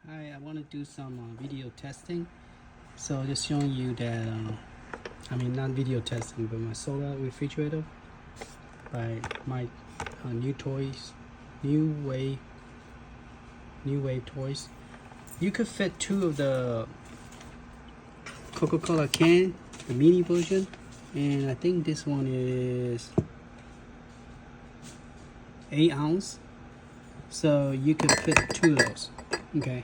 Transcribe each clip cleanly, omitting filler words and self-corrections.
Hi, I want to do some video testing. So just showing you that, I mean not video testing, but my solar refrigerator by my new wave toys. You could fit 2 of the Coca-Cola can, the mini version, and I think this one is 8 ounce. So you could fit 2 of those. Okay.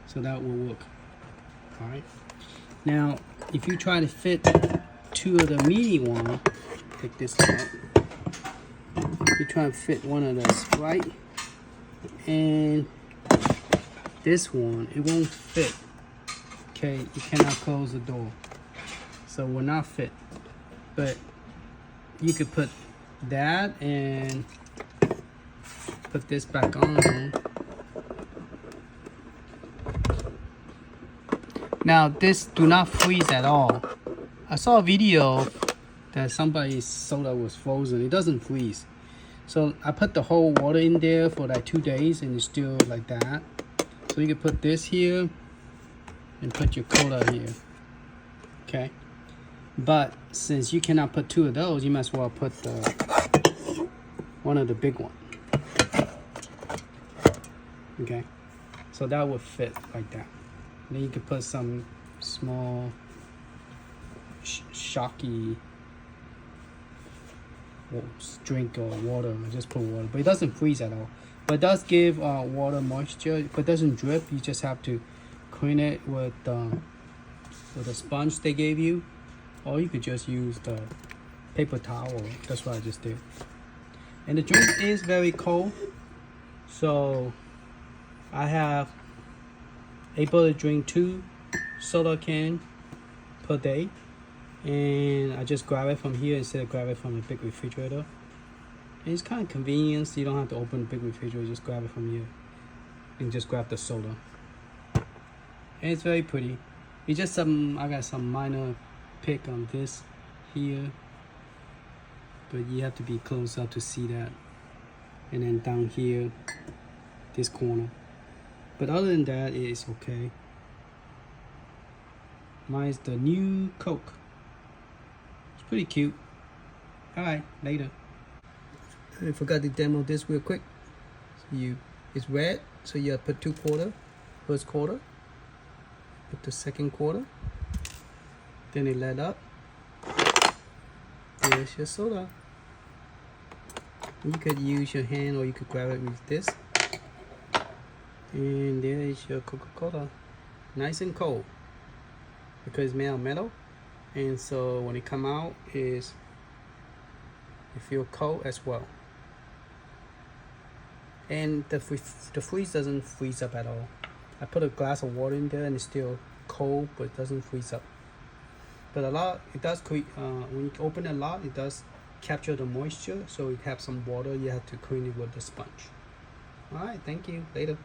So that will work. All right. Now, if you try to fit 2 of the mini one, take this out. You try to fit one of the Sprite, and this one, it won't fit. Okay, you cannot close the door, so it will not fit. But you could put that and put this back on. Now this do not freeze at all. I saw a video that somebody's soda was frozen. It doesn't freeze. So I put the whole water in there for like 2 days and it's still like that. So you can put this here and put your cola here. Okay. But since you cannot put 2 of those, you might as well put one of the big one. Okay. So that would fit like that. Then you could put some small shocky drink or water. I just put water, but it doesn't freeze at all. But it does give water moisture, but it doesn't drip. You just have to clean it with a sponge they gave you, or you could just use the paper towel. That's what I just did. And the drink is very cold, so I have able to drink 2 soda cans per day, and I just grab it from here instead of grab it from a big refrigerator. And it's kind of convenient, so you don't have to open the big refrigerator, just grab it from here and just grab the soda. And it's very pretty. It's just I got some minor pick on this here, but you have to be close up to see that. And then down here, this corner. But other than that, it's okay. Mine's the new Coke. It's pretty cute. Alright, later. I forgot to demo this real quick. So it's red, so you have to put 2 quarter. First quarter. Put the second quarter. Then it let up. There's your soda. You could use your hand or you could grab it with this. And there is your Coca-Cola, nice and cold, because it's made of metal, and so when it come out, it feel cold as well. And the freeze doesn't freeze up at all. I put a glass of water in there and it's still cold, but it doesn't freeze up. But it does when you open a lot, it does capture the moisture, so it has some water. You have to clean it with the sponge. All right, thank you. Later.